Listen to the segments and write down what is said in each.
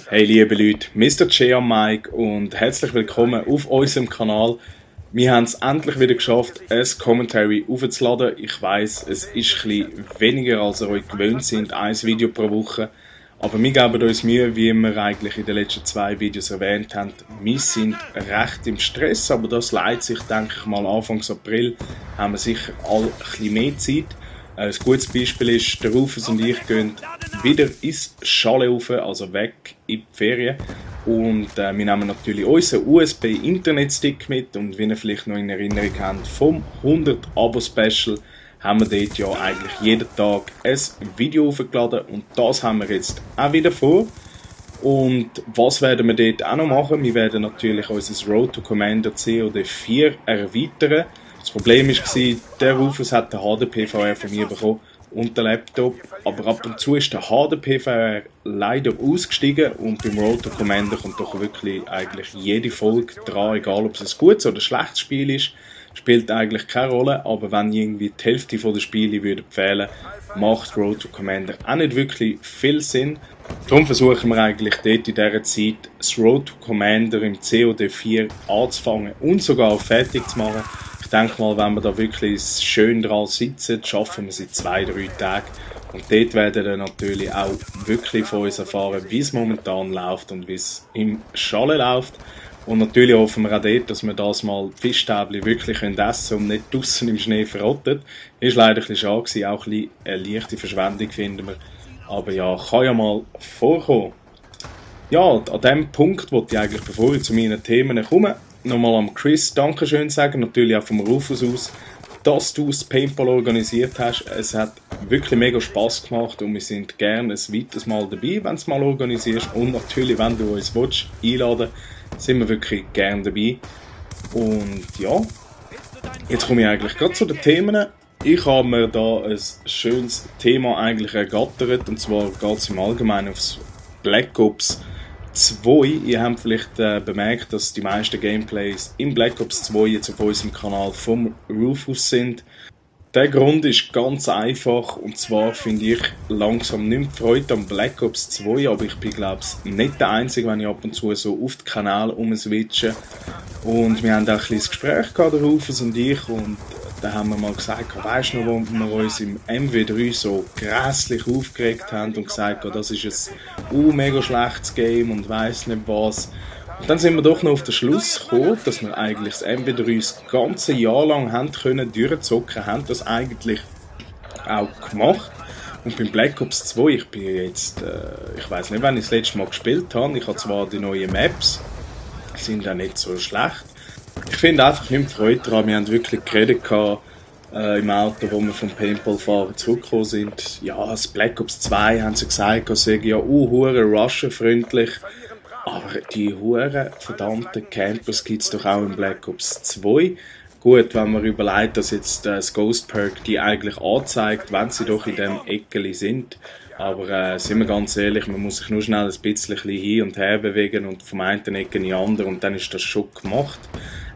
Hey liebe Leute, Mr. J am Mike und herzlich willkommen auf unserem Kanal. Wir haben es endlich wieder geschafft, ein Commentary aufzuladen. Ich weiss, es ist ein bisschen weniger als ihr euch gewöhnt sind, ein Video pro Woche. Aber wir geben uns Mühe, wie wir eigentlich in den letzten 2 Videos erwähnt haben. Wir sind recht im Stress, aber das leitet sich, denke ich mal, Anfang April haben wir sicher alle ein bisschen mehr Zeit. Ein gutes Beispiel ist, der Rufus und ich gehen wieder ins Chalet rauf, also weg in die Ferien. Und wir nehmen natürlich unseren USB-Internet-Stick mit. Und wie ihr vielleicht noch in Erinnerung habt, vom 100-Abo-Special haben wir dort ja eigentlich jeden Tag ein Video hochgeladen. Und das haben wir jetzt auch wieder vor. Und was werden wir dort auch noch machen? Wir werden natürlich unser Road to Commander COD 4 erweitern. Das Problem war, der Rufus hat den HDP-VR von mir bekommen und den Laptop, aber ab und zu ist der HDP-VR leider ausgestiegen und beim Road to Commander kommt doch wirklich eigentlich jede Folge dran, egal ob es ein gutes oder ein schlechtes Spiel ist, spielt eigentlich keine Rolle, aber wenn irgendwie die Hälfte der Spiele würde fehlen, macht Road to Commander auch nicht wirklich viel Sinn. Darum versuchen wir eigentlich dort in dieser Zeit das Road to Commander im COD 4 anzufangen und sogar auch fertig zu machen. Ich denke mal, wenn wir da wirklich schön dran sitzen, schaffen wir es in 2-3 Tagen. Und dort werden wir natürlich auch wirklich von uns erfahren, wie es momentan läuft und wie es im Chalet läuft. Und natürlich hoffen wir auch dort, dass wir das mal die Fischstäbchen wirklich essen können und nicht draussen im Schnee verrottet. Ist leider ein bisschen schade gewesen, auch ein bisschen eine leichte Verschwendung, finden wir. Aber ja, kann ja mal vorkommen. Ja, an dem Punkt wollte ich eigentlich, bevor ich zu meinen Themen komme, nochmal am Chris Dankeschön sagen, natürlich auch vom Rufus aus, dass du das Paintball organisiert hast. Es hat wirklich mega Spass gemacht und wir sind gerne ein weiteres Mal dabei, wenn du es mal organisierst. Und natürlich, wenn du uns willst, einladen, sind wir wirklich gerne dabei. Und ja, jetzt komme ich eigentlich gerade zu den Themen. Ich habe mir da ein schönes Thema eigentlich ergattert, und zwar geht es im Allgemeinen aufs Black Ops 2. Ihr habt vielleicht bemerkt, dass die meisten Gameplays im Black Ops 2 jetzt auf unserem Kanal vom Rufus sind. Der Grund ist ganz einfach, und zwar finde ich langsam nicht mehr Freude am Black Ops 2, aber ich bin, glaube ich, nicht der Einzige, wenn ich ab und zu so auf den Kanal umswitche. Und wir haben auch ein kleines Gespräch gehabt, der Rufus und ich, und da haben wir mal gesagt, weisst du noch, wo wir uns im MW3 so grässlich aufgeregt haben und gesagt, das ist ein mega schlechtes Game und weiss nicht was. Und dann sind wir doch noch auf den Schluss gekommen, dass wir eigentlich das MW3 das ganze Jahr lang haben können durchzocken, haben das eigentlich auch gemacht. Und beim Black Ops 2, ich bin jetzt, ich weiss nicht, wann ich das letzte Mal gespielt habe. Ich habe zwar die neuen Maps, sind auch nicht so schlecht. Ich finde einfach nicht mehr Freude daran. Wir haben wirklich geredet im Auto, wo wir vom Paintball-Fahren zurückgekommen sind. Ja, das Black Ops 2 haben sie gesagt, das sei ja hure Rusher-freundlich. Aber die hure verdammten Campers gibt es doch auch im Black Ops 2. Gut, wenn man überlegt, dass jetzt das Ghost Perk die eigentlich anzeigt, wenn sie doch in dem Eckeli sind. Aber sind wir ganz ehrlich, man muss sich nur schnell ein bisschen hin und her bewegen und vom einen Ecke in die andere und dann ist das schon gemacht.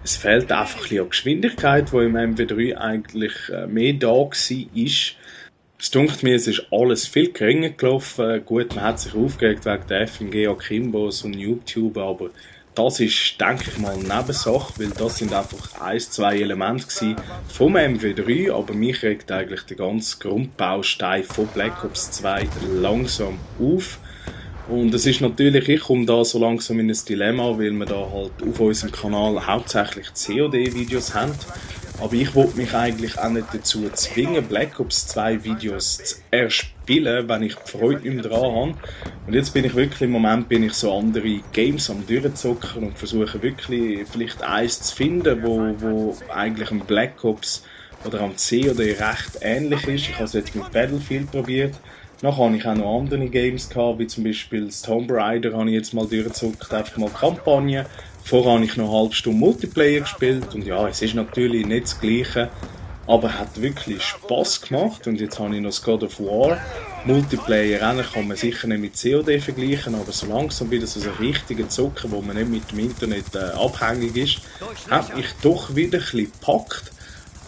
Es fehlt einfach ein bisschen an Geschwindigkeit, die im MW3 eigentlich mehr da war. Es dunkt mir, es ist alles viel geringer gelaufen. Gut, man hat sich aufgeregt wegen der FMG Akimbos und YouTuber, aber das ist, denke ich mal, Nebensache, weil das sind einfach 1-2 Elemente vom MW3, aber mich regt eigentlich der ganze Grundbaustein von Black Ops 2 langsam auf. Und es ist natürlich, ich komme da so langsam in ein Dilemma, weil wir da halt auf unserem Kanal hauptsächlich COD-Videos haben. Aber ich wollte mich eigentlich auch nicht dazu zwingen, Black Ops 2 Videos zu erspielen, wenn ich die Freude nicht mehr dran habe. Und jetzt bin ich wirklich, im Moment bin ich so andere Games am durchzocken und versuche wirklich vielleicht eins zu finden, wo eigentlich am Black Ops oder am COD recht ähnlich ist. Ich habe es jetzt mit Battlefield probiert. Nachher habe ich auch noch andere Games gehabt, wie zum Beispiel das Tomb Raider habe ich jetzt mal durchgezockt, einfach mal Kampagne. Vorher habe ich noch eine halbe Stunde Multiplayer gespielt und ja, es ist natürlich nicht das Gleiche, aber hat wirklich Spass gemacht. Und jetzt habe ich noch das God of War Multiplayer. Kann man sicher nicht mit COD vergleichen, aber so langsam wieder so ein richtiger Zocker, wo man nicht mit dem Internet abhängig ist, hat mich doch wieder ein bisschen gepackt.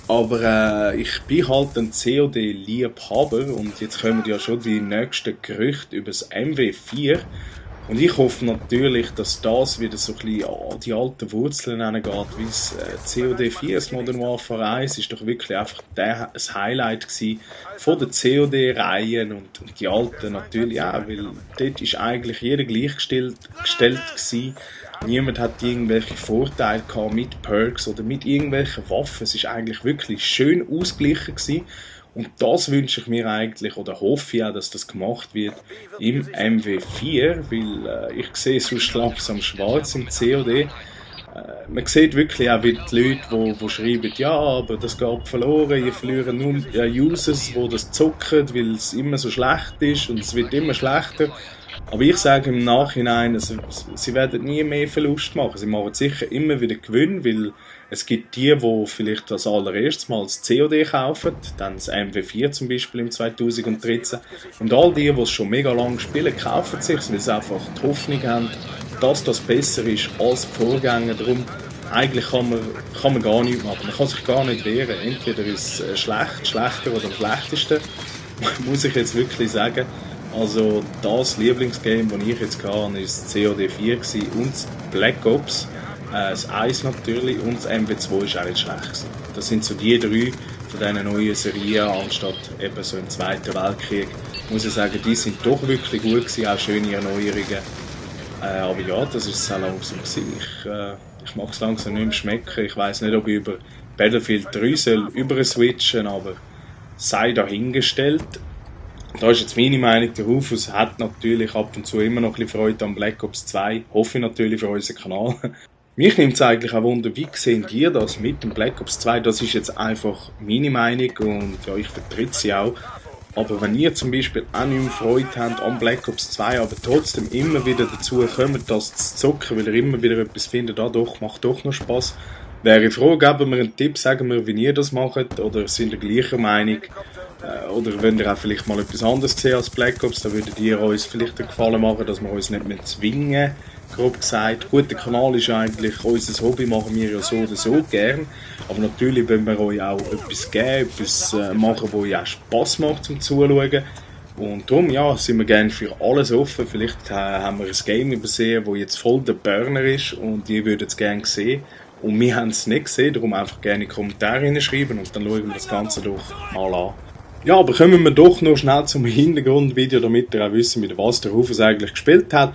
Aber ich bin halt ein COD-Liebhaber und jetzt kommen ja schon die nächsten Gerüchte über das MW4. Und ich hoffe natürlich, dass das wieder so ein bisschen an die alten Wurzeln hingeht, wie das COD 4, das Modern Warfare 1, ist doch wirklich einfach das Highlight gewesen von der COD-Reihen und die alten natürlich auch, weil dort ist eigentlich jeder gleichgestellt gewesen. Niemand hat irgendwelche Vorteile gehabt mit Perks oder mit irgendwelchen Waffen. Es ist eigentlich wirklich schön ausgeglichen gewesen. Und das wünsche ich mir eigentlich, oder hoffe ich auch, dass das gemacht wird im MW4, weil ich sehe sonst langsam schwarz im COD. Man sieht wirklich auch wieder die Leute, die schreiben, ja, aber das geht verloren, ihr verlieren nur Users, die das zocken, weil es immer so schlecht ist und es wird immer schlechter. Aber ich sage im Nachhinein, also, sie werden nie mehr Verlust machen. Sie machen sicher immer wieder Gewinn, weil es gibt die vielleicht als allererstes Mal das COD kaufen, dann das MW4 zum Beispiel im 2013. Und all die es schon mega lange spielen, kaufen sich, weil sie einfach die Hoffnung haben, dass das besser ist als die Vorgänger. Darum, eigentlich kann man gar nichts machen. Man kann sich gar nicht wehren. Entweder ist es schlechter oder am schlechtesten, muss ich jetzt wirklich sagen. Also das Lieblingsgame, das ich jetzt hatte, war das COD 4 und das Black Ops. Das 1 natürlich und das MW2 war auch nicht schlecht gewesen. Das sind so die drei von diesen neuen Serien, anstatt eben so im Zweiten Weltkrieg. Muss ich sagen, die sind doch wirklich gut gewesen, auch schöne Erneuerungen. Aber ja, das ist sehr langsam gewesen. Ich mag es langsam nicht mehr schmecken. Ich weiss nicht, ob ich über Battlefield 3 soll switchen, aber sei dahingestellt. Da ist jetzt meine Meinung, der Rufus hat natürlich ab und zu immer noch ein bisschen Freude an Black Ops 2. Hoffe ich natürlich für unseren Kanal. Mich nimmt es eigentlich auch Wunder, wie sehen ihr das mit dem Black Ops 2? Das ist jetzt einfach meine Meinung und ja, ich vertrete sie auch. Aber wenn ihr zum Beispiel auch nicht mehr Freude habt an Black Ops 2, aber trotzdem immer wieder dazu kommt, das zu zocken, weil ihr immer wieder etwas findet, doch, macht doch noch Spass, wäre ich froh, geben wir einen Tipp, sagen wir, wie ihr das macht, oder sind ihr gleicher Meinung, oder wenn ihr auch vielleicht mal etwas anderes gesehen als Black Ops, dann würdet ihr uns vielleicht den Gefallen machen, dass wir uns nicht mehr zwingen, grob gesagt. Gut, der Kanal ist eigentlich unser Hobby, machen wir ja so oder so gern, aber natürlich wollen wir euch auch etwas geben, etwas machen, was euch auch Spass macht zum Zuschauen. Und darum, ja, sind wir gerne für alles offen. Vielleicht haben wir ein Game übersehen, das jetzt voll der Burner ist und ihr würdet es gerne sehen. Und wir haben es nicht gesehen, darum einfach gerne in die Kommentare hineinschreiben und dann schauen wir das Ganze doch mal an. Ja, aber kommen wir doch noch schnell zum Hintergrundvideo, damit ihr auch wisst, mit was der Rufus eigentlich gespielt hat.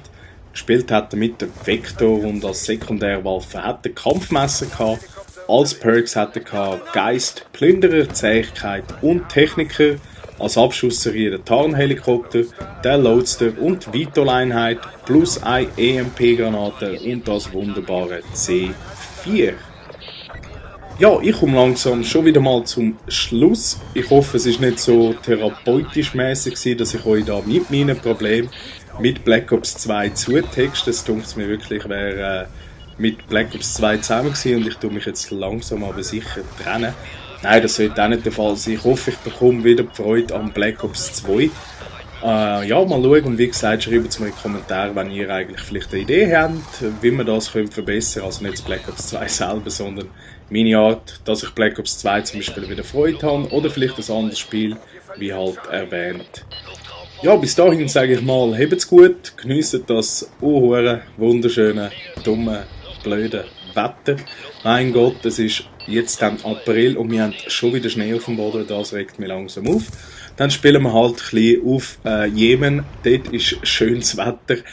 Gespielt hat er mit dem Vektor und als Sekundärwaffe hat er Kampfmesser gehabt. Als Perks hat er gehabt Geist, Plünderer, Zähigkeit und Techniker. Als Abschussserie der Tarnhelikopter, der Loadster und die Vitol-Einheit plus eine EMP-Granate und das wunderbare C4. Ja, ich komme langsam schon wieder mal zum Schluss. Ich hoffe, es ist nicht so therapeutisch mäßig gewesen, dass ich euch da mit meinen Problemen mit Black Ops 2 zutexte. Es denkt mir wirklich, ich wäre mit Black Ops 2 zusammen gewesen und ich tue mich jetzt langsam aber sicher trennen. Nein, das sollte auch nicht der Fall sein. Ich hoffe, ich bekomme wieder die Freude an Black Ops 2. Ja, mal schauen. Und wie gesagt, schreibt es mir in die Kommentare, wenn ihr eigentlich vielleicht eine Idee habt, wie man das verbessern könnte. Also nicht das Black Ops 2 selber, sondern meine Art, dass ich Black Ops 2 zum Beispiel wieder Freude habe. Oder vielleicht ein anderes Spiel, wie halt erwähnt. Ja, bis dahin sage ich mal, habt's gut, genießt das wunderschöne, dumme, blöde Wetter. Mein Gott, es ist jetzt dann April und wir haben schon wieder Schnee auf dem Boden, das regt mich langsam auf. Dann spielen wir halt ein bisschen auf Jemen, dort ist schönes Wetter.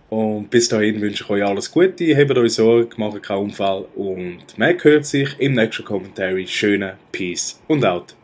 Und bis dahin wünsche ich euch alles Gute, habt euch Sorge, macht keinen Unfall und man hört sich im nächsten Kommentar. Schönen Peace und out.